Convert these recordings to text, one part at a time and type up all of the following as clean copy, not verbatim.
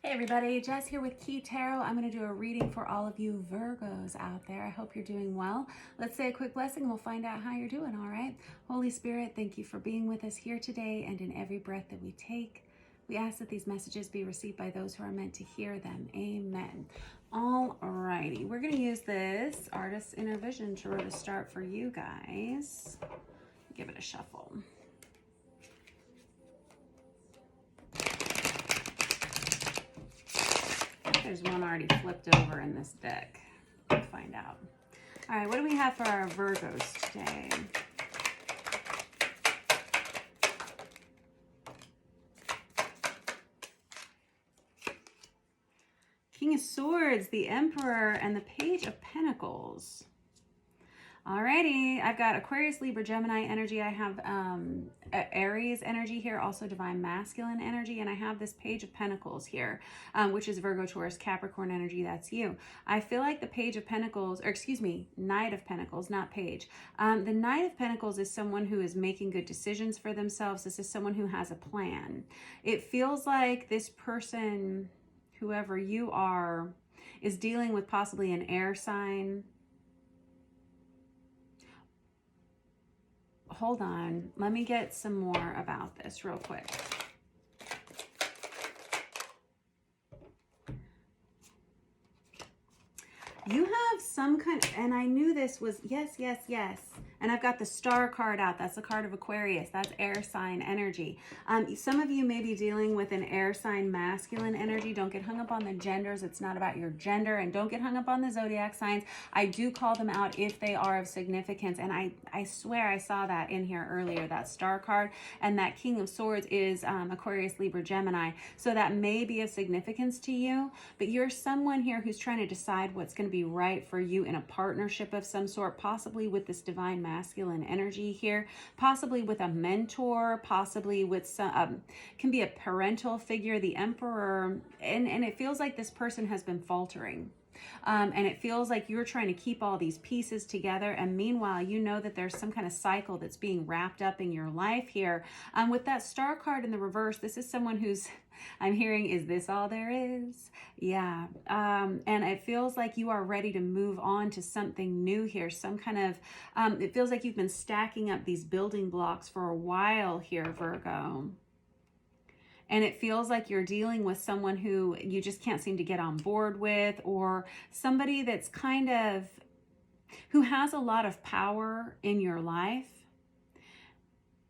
Hey everybody, Jess here with Key Tarot. I'm going to do a reading for all of you Virgos out there. I hope you're doing well. Let's say a quick blessing and we'll find out how you're doing, all right? Holy Spirit, thank you for being with us here today and in every breath that we take. We ask that these messages be received by those who are meant to hear them. Amen. All righty, we're going to use this Artist's Inner Vision Tarot to start for you guys. Give it a shuffle. There's one already flipped over in this deck. We'll find out. All right, what do we have for our Virgos today? King of Swords, the Emperor, and the Page of Pentacles. Alrighty, I've got Aquarius, Libra, Gemini energy. I have Aries energy here, also Divine Masculine energy, and I have this Page of Pentacles here, which is Virgo, Taurus, Capricorn energy. That's you. I feel like the Page of Pentacles, or excuse me, Knight of Pentacles, not Page. The Knight of Pentacles is someone who is making good decisions for themselves. This is someone who has a plan. It feels like this person, whoever you are, is dealing with possibly an air sign. Hold on, let me get some more about this real quick. You have some kind of, and I knew this was, yes. And I've got the Star card out. That's the card of Aquarius. That's air sign energy. Some of you may be dealing with an air sign masculine energy. Don't get hung up on the genders. It's not about your gender. And don't get hung up on the zodiac signs. I do call them out if they are of significance. And I swear I saw that in here earlier, that Star card. And that King of Swords is Aquarius, Libra, Gemini. So that may be of significance to you. But you're someone here who's trying to decide what's going to be right for you in a partnership of some sort, possibly with this divine masculine energy here, possibly with a mentor, possibly with some can be a parental figure, the Emperor, and it feels like this person has been faltering. And it feels like you're trying to keep all these pieces together, and meanwhile you know that there's some kind of cycle that's being wrapped up in your life here. With that Star card in the reverse, this is someone who's, I'm hearing, is this all there is? Yeah. And it feels like you are ready to move on to something new here. Some kind of, it feels like you've been stacking up these building blocks for a while here, Virgo. And it feels like you're dealing with someone who you just can't seem to get on board with, or somebody that's kind of, who has a lot of power in your life.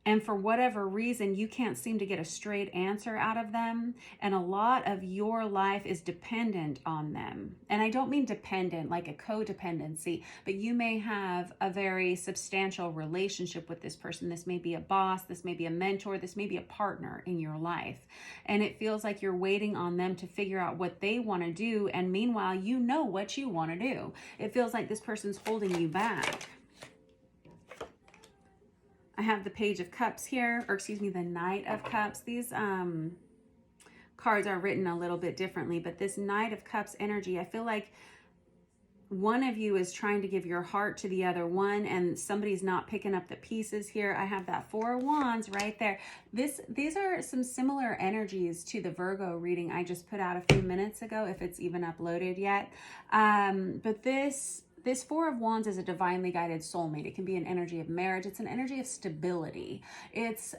And for whatever reason, you can't seem to get a straight answer out of them. And a lot of your life is dependent on them. And I don't mean dependent like a codependency, but you may have a very substantial relationship with this person. This may be a boss, this may be a mentor, this may be a partner in your life. And it feels like you're waiting on them to figure out what they want to do. And meanwhile, you know what you want to do. It feels like this person's holding you back. I have the Page of Cups here, or excuse me, the Knight of Cups. These cards are written a little bit differently, but this Knight of Cups energy, I feel like one of you is trying to give your heart to the other one, and somebody's not picking up the pieces here. I have that Four of Wands right there. These are some similar energies to the Virgo reading I just put out a few minutes ago, if it's even uploaded yet. But this Four of Wands is a divinely guided soulmate. It can be an energy of marriage. It's an energy of stability. It's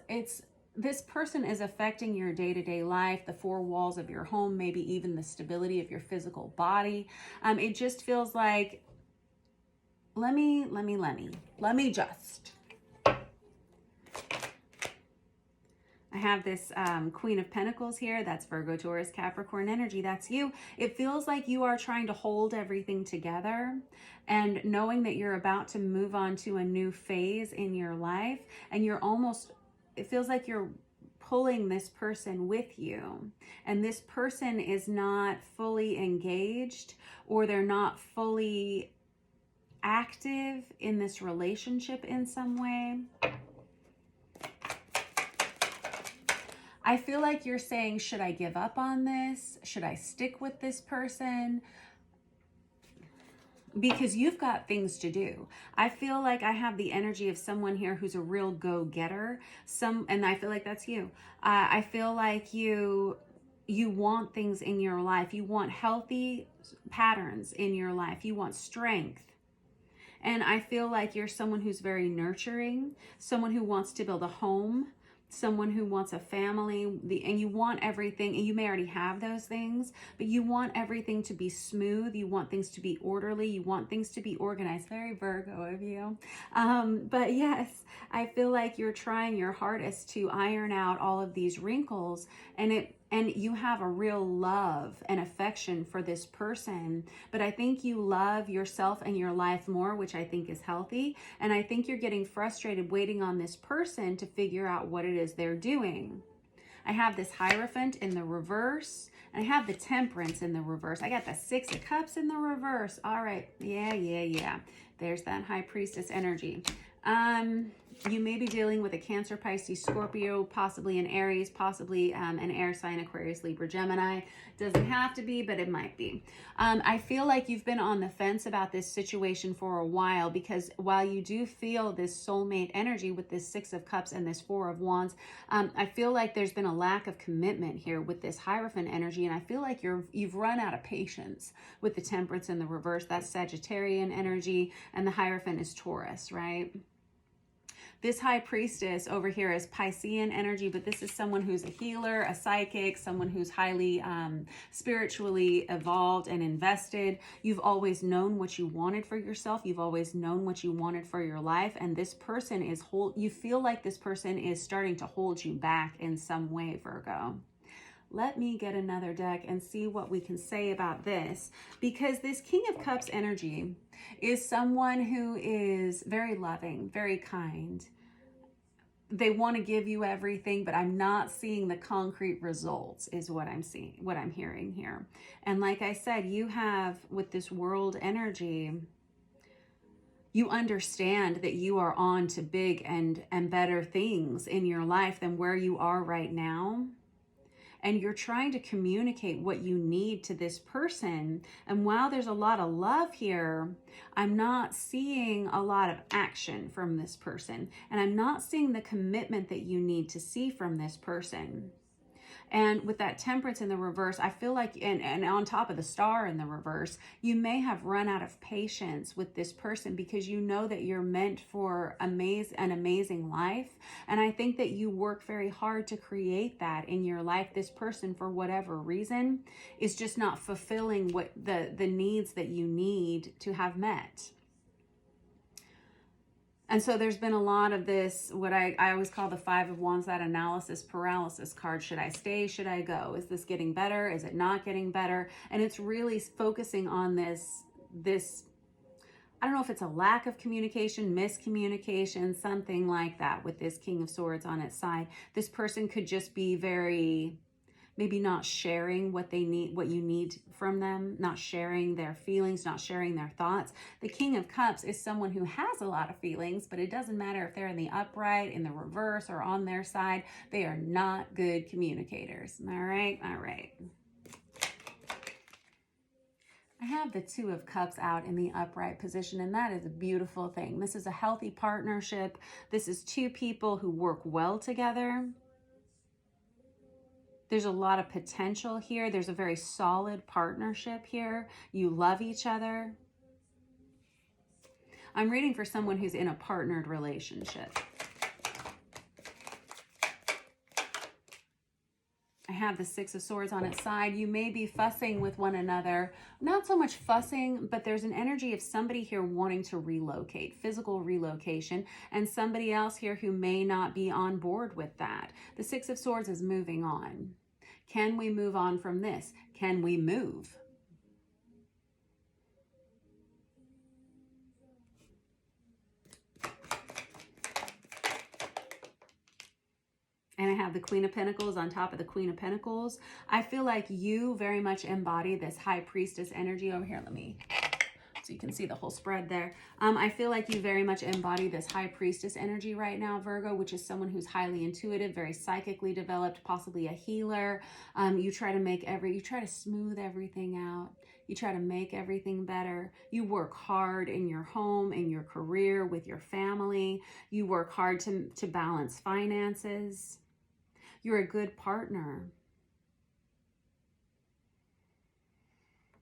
this person is affecting your day-to-day life, the four walls of your home, maybe even the stability of your physical body. It just feels like, let me just. I have this Queen of Pentacles here. That's Virgo, Taurus, Capricorn energy. That's you. It feels like you are trying to hold everything together and knowing that you're about to move on to a new phase in your life. And you're almost, it feels like you're pulling this person with you. And this person is not fully engaged, or they're not fully active in this relationship in some way. I feel like you're saying, should I give up on this? Should I stick with this person? Because you've got things to do. I feel like I have the energy of someone here who's a real go-getter. And I feel like that's you. I feel like you you want things in your life. You want healthy patterns in your life. You want strength. And I feel like you're someone who's very nurturing, someone who wants to build a home, someone who wants a family, and you want everything, and you may already have those things, but you want everything to be smooth. You want things to be orderly. You want things to be organized. Very Virgo of you. But yes, I feel like you're trying your hardest to iron out all of these wrinkles, and you have a real love and affection for this person, but I think you love yourself and your life more, which I think is healthy. And I think you're getting frustrated waiting on this person to figure out what it is they're doing. I have this Hierophant in the reverse, and I have the Temperance in the reverse. I got the Six of Cups in the reverse. All right, yeah. There's that High Priestess energy. You may be dealing with a Cancer, Pisces, Scorpio, possibly an Aries, possibly an air sign, Aquarius, Libra, Gemini. Doesn't have to be, but it might be. I feel like you've been on the fence about this situation for a while, because while you do feel this soulmate energy with this Six of Cups and this Four of Wands, I feel like there's been a lack of commitment here with this Hierophant energy, and I feel like you've run out of patience with the Temperance in the reverse. That's Sagittarian energy, and the Hierophant is Taurus, right? This High Priestess over here is Piscean energy, but this is someone who's a healer, a psychic, someone who's highly spiritually evolved and invested. You've always known what you wanted for yourself. You've always known what you wanted for your life. And this person is you feel like this person is starting to hold you back in some way, Virgo. Let me get another deck and see what we can say about this, because this King of Cups energy is someone who is very loving, very kind. They want to give you everything, but I'm not seeing the concrete results is what I'm seeing, what I'm hearing here. And like I said, you have with this World energy, you understand that you are on to big and better things in your life than where you are right now. And you're trying to communicate what you need to this person. And while there's a lot of love here, I'm not seeing a lot of action from this person. And I'm not seeing the commitment that you need to see from this person. And with that Temperance in the reverse, I feel like, and on top of the Star in the reverse, you may have run out of patience with this person, because you know that you're meant for an amazing life. And I think that you work very hard to create that in your life. This person, for whatever reason, is just not fulfilling what the needs that you need to have met. And so there's been a lot of this, what I always call the Five of Wands, that analysis paralysis card. Should I stay? Should I go? Is this getting better? Is it not getting better? And it's really focusing on this, I don't know if it's a lack of communication, miscommunication, something like that with this King of Swords on its side. This person could just be very, maybe not sharing what they need, what you need from them, not sharing their feelings, not sharing their thoughts. The King of Cups is someone who has a lot of feelings, but it doesn't matter if they're in the upright, in the reverse, or on their side. They are not good communicators. All right. I have the Two of Cups out in the upright position, and that is a beautiful thing. This is a healthy partnership. This is two people who work well together. There's a lot of potential here. There's a very solid partnership here. You love each other. I'm reading for someone who's in a partnered relationship. I have the Six of Swords on its side. You may be fussing with one another. Not so much fussing, but there's an energy of somebody here wanting to relocate, physical relocation, and somebody else here who may not be on board with that. The Six of Swords is moving on. Can we move on from this? Can we move? And I have the Queen of Pentacles on top of the Queen of Pentacles. I feel like you very much embody this High Priestess energy over here. Let me, so you can see the whole spread there. I feel like you very much embody this High Priestess energy right now, Virgo, which is someone who's highly intuitive, very psychically developed, possibly a healer. You try to smooth everything out. You try to make everything better. You work hard in your home, in your career, with your family. You work hard to balance finances. You're a good partner.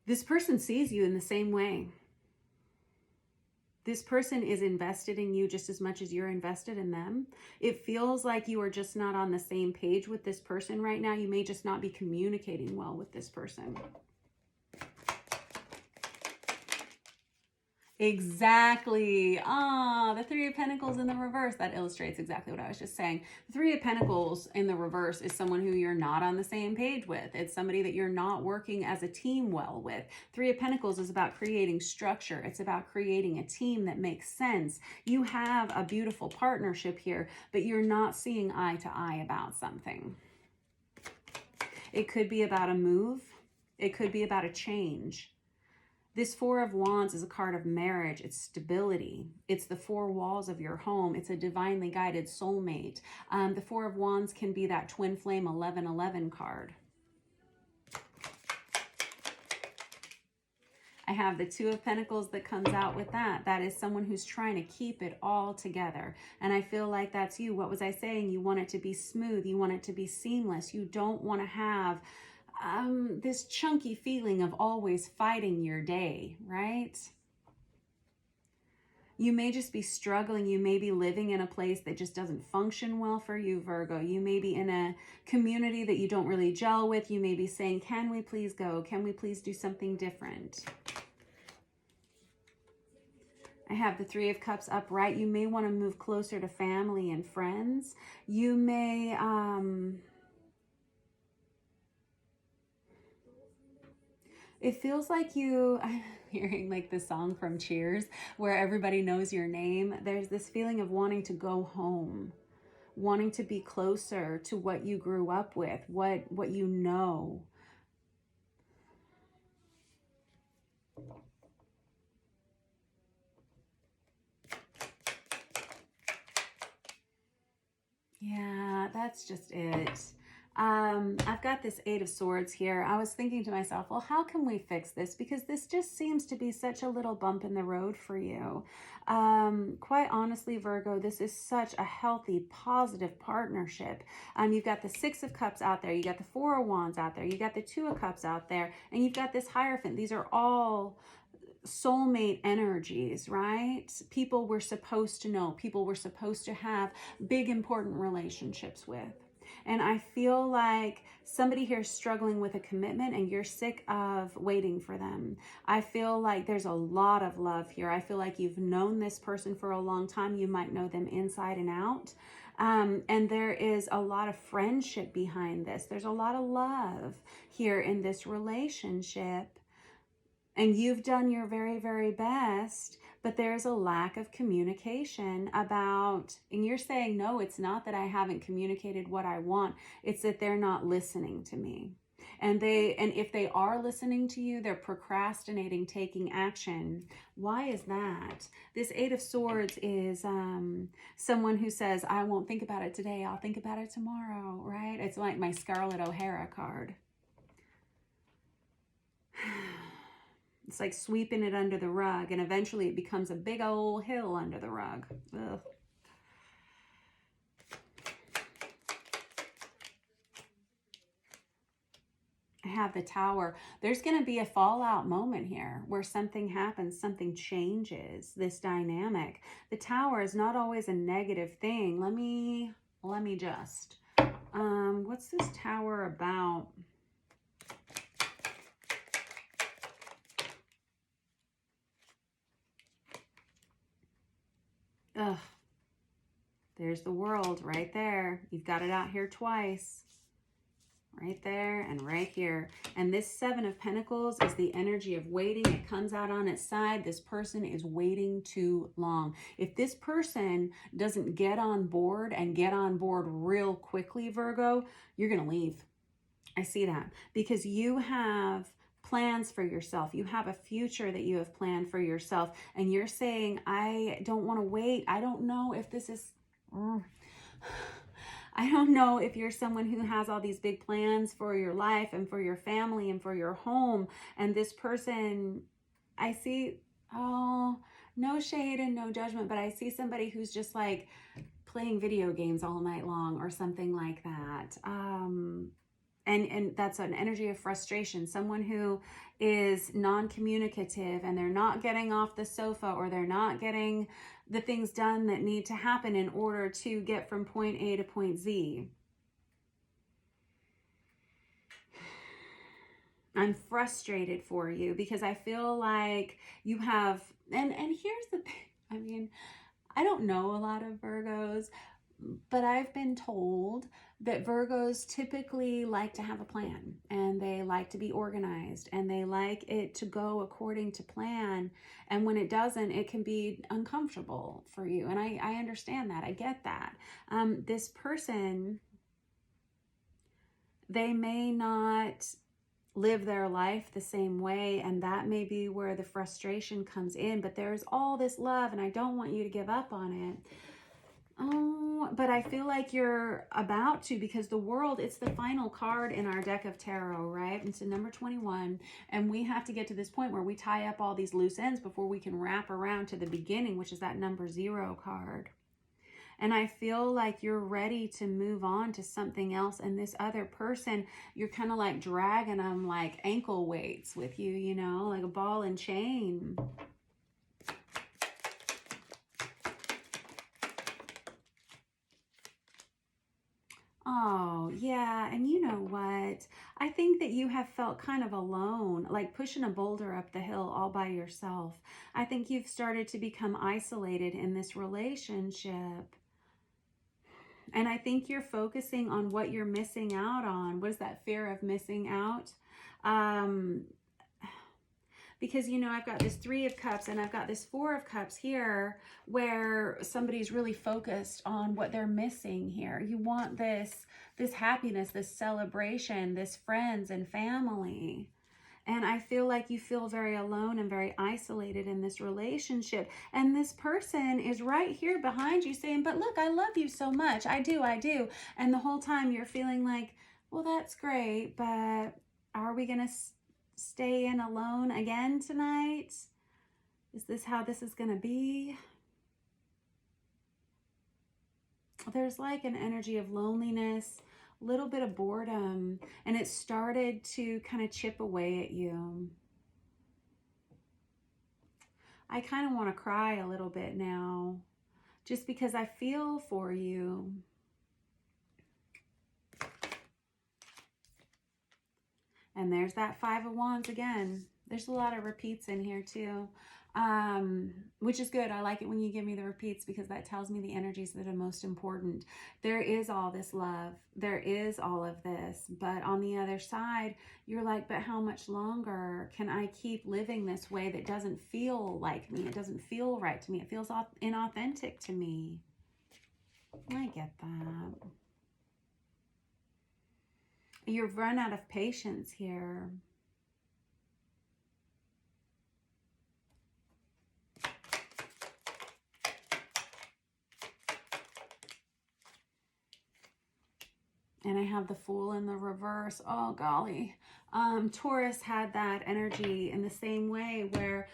This person sees you in the same way. This person is invested in you just as much as you're invested in them. It feels like you are just not on the same page with this person right now. You may just not be communicating well with this person. Exactly. Ah, the Three of Pentacles in the reverse. That illustrates exactly what I was just saying. The Three of Pentacles in the reverse is someone who you're not on the same page with. It's somebody that you're not working as a team well with. Three of Pentacles is about creating structure. It's about creating a team that makes sense. You have a beautiful partnership here, but you're not seeing eye to eye about something. It could be about a move. It could be about a change. This Four of Wands is a card of marriage. It's stability. It's the four walls of your home. It's a divinely guided soulmate. The Four of Wands can be that twin flame 1111 card. I have the Two of Pentacles that comes out with that. That is someone who's trying to keep it all together. And I feel like that's you. What was I saying? You want it to be smooth. You want it to be seamless. You don't want to have this chunky feeling of always fighting your day, right? You may just be struggling. You may be living in a place that just doesn't function well for you, Virgo. You may be in a community that you don't really gel with. You may be saying, can we please go? Can we please do something different? I have the Three of Cups upright. You may want to move closer to family and friends. You may... It feels like I'm hearing like the song from Cheers where everybody knows your name. There's this feeling of wanting to go home, wanting to be closer to what you grew up with, what you know. Yeah, that's just it. I've got this Eight of Swords here. I was thinking to myself, well, how can we fix this? Because this just seems to be such a little bump in the road for you. Quite honestly, Virgo, this is such a healthy, positive partnership. You've got the Six of Cups out there. You got the Four of Wands out there. You got the Two of Cups out there. And you've got this Hierophant. These are all soulmate energies, right? People we're supposed to know. People we're supposed to have big, important relationships with. And I feel like somebody here is struggling with a commitment and you're sick of waiting for them. I feel like there's a lot of love here. I feel like you've known this person for a long time. You might know them inside and out. And there is a lot of friendship behind this. There's a lot of love here in this relationship. And you've done your very, very best, but there's a lack of communication about, and you're saying, no, it's not that I haven't communicated what I want. It's that they're not listening to me. And if they are listening to you, they're procrastinating taking action. Why is that? This Eight of Swords is someone who says, I won't think about it today. I'll think about it tomorrow, right? It's like my Scarlett O'Hara card. It's like sweeping it under the rug, and eventually it becomes a big old hill under the rug. Ugh. I have the Tower. There's going to be a fallout moment here where something happens, something changes this dynamic. The Tower is not always a negative thing. Let me just. What's this Tower about? Ugh. There's the World right there. You've got it out here twice. Right there and right here. And this Seven of Pentacles is the energy of waiting. It comes out on its side. This person is waiting too long. If this person doesn't get on board and get on board real quickly, Virgo, you're going to leave. I see that because you have plans for yourself. You have a future that you have planned for yourself. And you're saying, I don't want to wait. I don't know if this is... I don't know if you're someone who has all these big plans for your life and for your family and for your home. And this person, I see, oh, no shade and no judgment, but I see somebody who's just like playing video games all night long or something like that. And that's an energy of frustration. Someone who is non-communicative and they're not getting off the sofa, or they're not getting the things done that need to happen in order to get from point A to point Z. I'm frustrated for you because I feel like you have, and here's the thing. I mean, I don't know a lot of Virgos, but I've been told that Virgos typically like to have a plan, and they like to be organized, and they like it to go according to plan. And when it doesn't, it can be uncomfortable for you. And I understand that. I get that. This person, they may not live their life the same way, and that may be where the frustration comes in. But there's all this love, and I don't want you to give up on it. Oh, but I feel like you're about to, because the World, it's the final card in our deck of tarot, right? It's a number 21, and we have to get to this point where we tie up all these loose ends before we can wrap around to the beginning, which is that number 0 card. And I feel like you're ready to move on to something else. And this other person, you're kind of like dragging them like ankle weights with you, you know, like a ball and chain. Oh, yeah. And you know what? I think that you have felt kind of alone, like pushing a boulder up the hill all by yourself. I think you've started to become isolated in this relationship. And I think you're focusing on what you're missing out on. What is that fear of missing out? Because, you know, I've got this 3 of Cups and I've got this 4 of Cups here, where somebody's really focused on what they're missing here. You want this happiness, this celebration, this friends and family. And I feel like you feel very alone and very isolated in this relationship. And this person is right here behind you saying, but look, I love you so much. I do, I do. And the whole time you're feeling like, well, that's great, but are we going to stay in alone again tonight? Is this how this is going to be? There's like an energy of loneliness, a little bit of boredom, and it started to kind of chip away at you. I kind of want to cry a little bit now, just because I feel for you. And there's that 5 of Wands again. There's a lot of repeats in here too, which is good. I like it when you give me the repeats, because that tells me the energies that are most important. There is all this love. There is all of this. But on the other side, you're like, but how much longer can I keep living this way that doesn't feel like me? It doesn't feel right to me. It feels inauthentic to me. I get that. You've run out of patience here. And I have the Fool in the reverse. Oh, golly. Taurus had that energy in the same way, where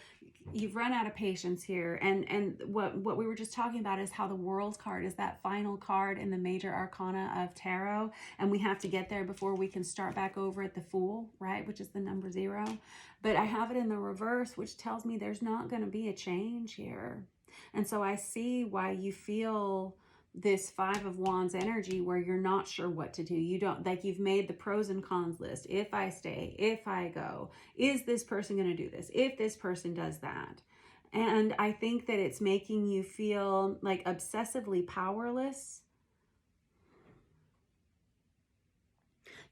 you've run out of patience here. And what we were just talking about is how the World card is that final card in the major arcana of tarot. And we have to get there before we can start back over at the Fool, right? Which is the number 0. But I have it in the reverse, which tells me there's not going to be a change here. And so I see why you feel this 5 of Wands energy, where you're not sure what to do. You don't, like, you've made the pros and cons list. If I stay, if I go, is this person going to do this? If this person does that. And I think that it's making you feel like obsessively powerless.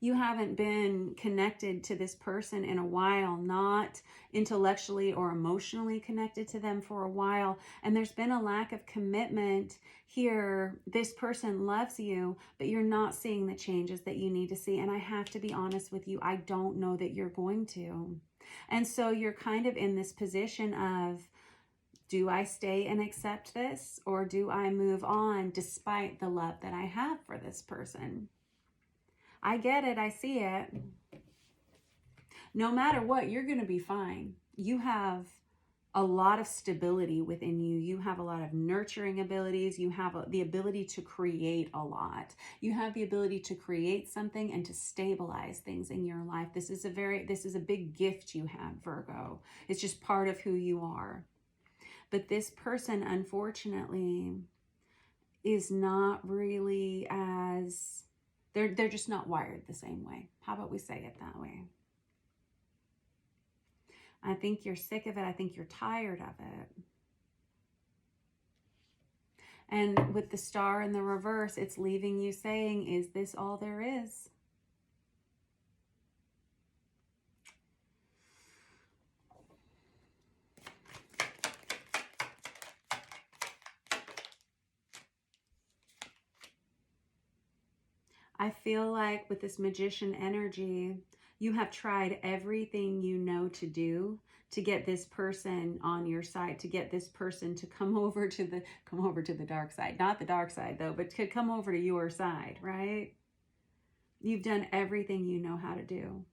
You haven't been connected to this person in a while, not intellectually or emotionally connected to them for a while. And there's been a lack of commitment here. This person loves you, but you're not seeing the changes that you need to see. And I have to be honest with you, I don't know that you're going to. And so you're kind of in this position of, do I stay and accept this, or do I move on despite the love that I have for this person? I get it. I see it. No matter what, you're going to be fine. You have a lot of stability within you. You have a lot of nurturing abilities. You have the ability to create a lot. You have the ability to create something and to stabilize things in your life. This is a big gift you have, Virgo. It's just part of who you are. But this person, unfortunately, is not really as, they're just not wired the same way. How about we say it that way? I think you're sick of it. I think you're tired of it. And with the star in the reverse, it's leaving you saying, is this all there is? I feel like with this magician energy, you have tried everything you know to do to get this person on your side, to get this person to come over to the dark side. Not the dark side though, but to come over to your side, right? You've done everything you know how to do.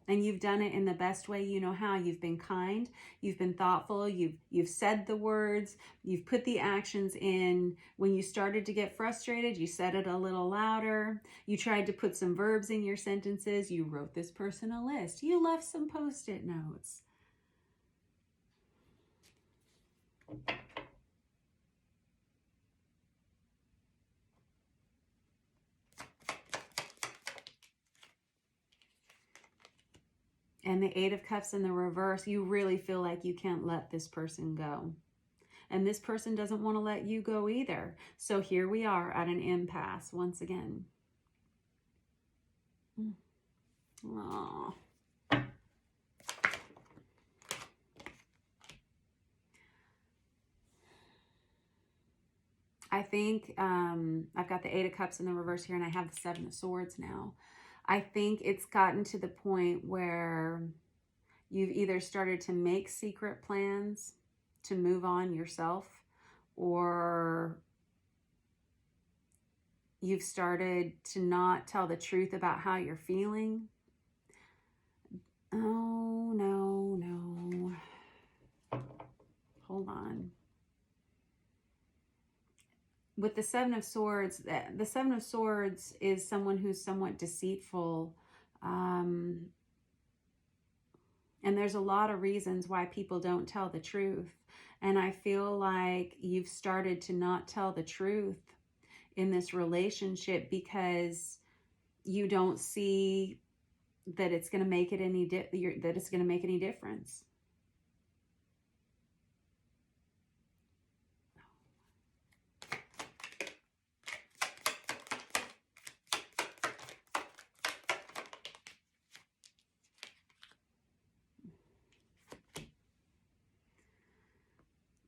And you've done it in the best way you know how. You've been kind, you've been thoughtful, you've said the words, you've put the actions in. When you started to get frustrated, you said it a little louder. You tried to put some verbs in your sentences. You wrote this person a list. You left some post-it notes. And the Eight of Cups in the reverse, you really feel like you can't let this person go. And this person doesn't want to let you go either. So here we are at an impasse once again. Aww. I think I've got the Eight of Cups in the reverse here, and I have the Seven of Swords now. I think it's gotten to the point where you've either started to make secret plans to move on yourself, or you've started to not tell the truth about how you're feeling. Oh, no. Hold on. With the Seven of Swords, the Seven of Swords is someone who's somewhat deceitful. And there's a lot of reasons why people don't tell the truth. And I feel like you've started to not tell the truth in this relationship because you don't see that it's going to make it any difference.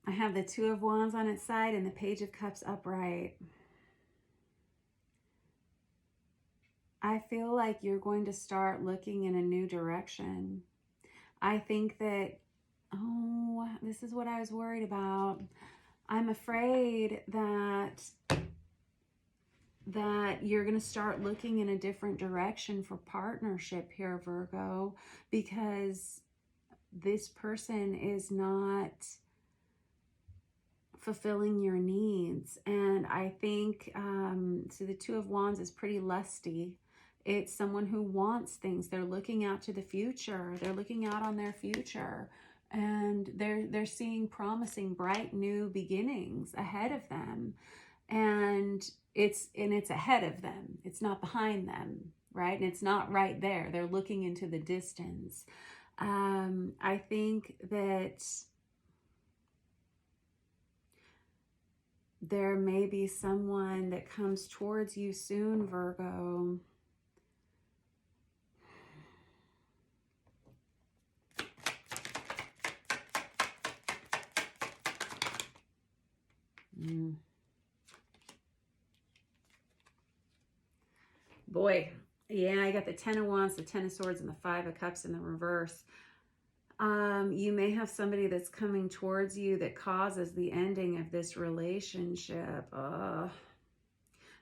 I have the Two of Wands on its side and the Page of Cups upright. I feel like you're going to start looking in a new direction. I think that, oh, this is what I was worried about. I'm afraid that you're going to start looking in a different direction for partnership here, Virgo, because this person is not fulfilling your needs. And I think, so the Two of Wands is pretty lusty. It's someone who wants things. They're looking out to the future. They're looking out on their future. And they're seeing promising, bright new beginnings ahead of them. And it's ahead of them. It's not behind them, right? And it's not right there. They're looking into the distance. I think that there may be someone that comes towards you soon, Virgo. Boy, yeah, I got the Ten of Wands, the Ten of Swords, and the Five of Cups in the reverse. You may have somebody that's coming towards you that causes the ending of this relationship.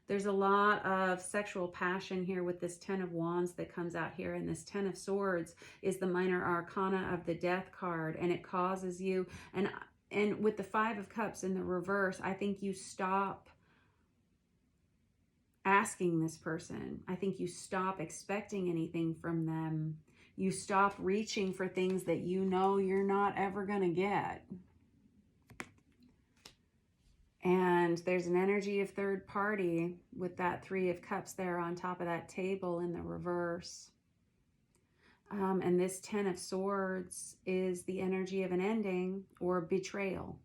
There's a lot of sexual passion here with this 10 of Wands that comes out here. And this 10 of Swords is the minor arcana of the Death card. And it causes you, and with the 5 of Cups in the reverse, I think you stop asking this person. I think you stop expecting anything from them. You stop reaching for things that you know you're not ever going to get. And there's an energy of third party with that 3 of Cups there on top of that table in the reverse. And this 10 of Swords is the energy of an ending or betrayal.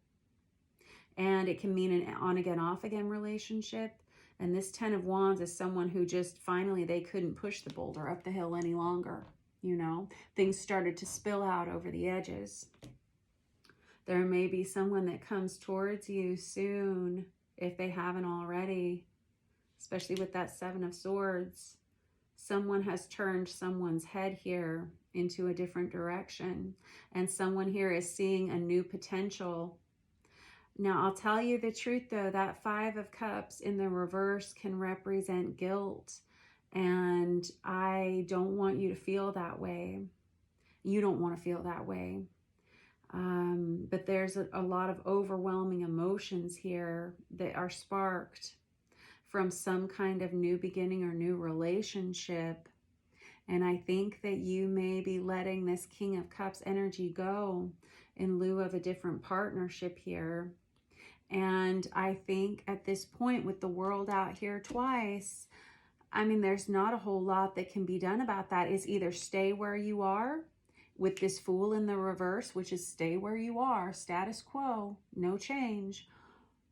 And it can mean an on-again, off-again relationship. And this 10 of Wands is someone who just finally, they couldn't push the boulder up the hill any longer. You know, things started to spill out over the edges. There may be someone that comes towards you soon, if they haven't already, especially with that 7 of Swords. Someone has turned someone's head here into a different direction, and someone here is seeing a new potential. Now, I'll tell you the truth, though, that 5 of Cups in the reverse can represent guilt, and I don't want you to feel that way. You don't want to feel that way. But there's a lot of overwhelming emotions here that are sparked from some kind of new beginning or new relationship. And I think that you may be letting this King of Cups energy go in lieu of a different partnership here. And I think at this point, with the World out here twice, I mean, there's not a whole lot that can be done about that. It's either stay where you are with this Fool in the reverse, which is stay where you are, status quo, no change,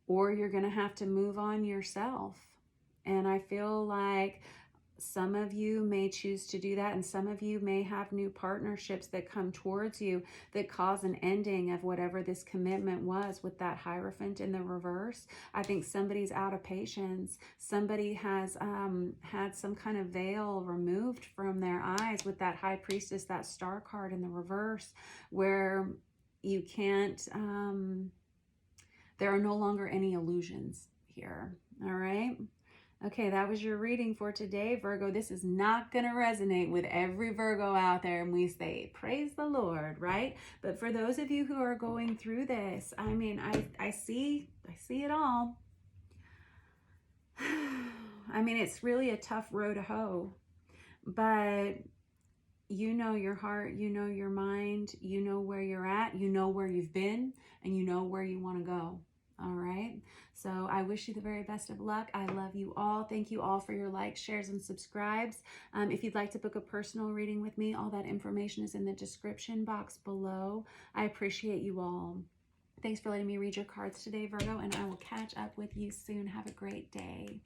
or you're going to have to move on yourself. And I feel like some of you may choose to do that, and some of you may have new partnerships that come towards you that cause an ending of whatever this commitment was with that Hierophant in the reverse. I think somebody's out of patience. Somebody has had some kind of veil removed from their eyes with that High Priestess, that Star card in the reverse, where you can't, there are no longer any illusions here. All right. Okay, that was your reading for today, Virgo. This is not going to resonate with every Virgo out there, and we say, praise the Lord, right? But for those of you who are going through this, I mean, I see it all. I mean, it's really a tough row to hoe, but you know your heart, you know your mind, you know where you're at, you know where you've been, and you know where you want to go. All right. So I wish you the very best of luck. I love you all. Thank you all for your likes, shares, and subscribes. If you'd like to book a personal reading with me, all that information is in the description box below. I appreciate you all. Thanks for letting me read your cards today, Virgo, and I will catch up with you soon. Have a great day.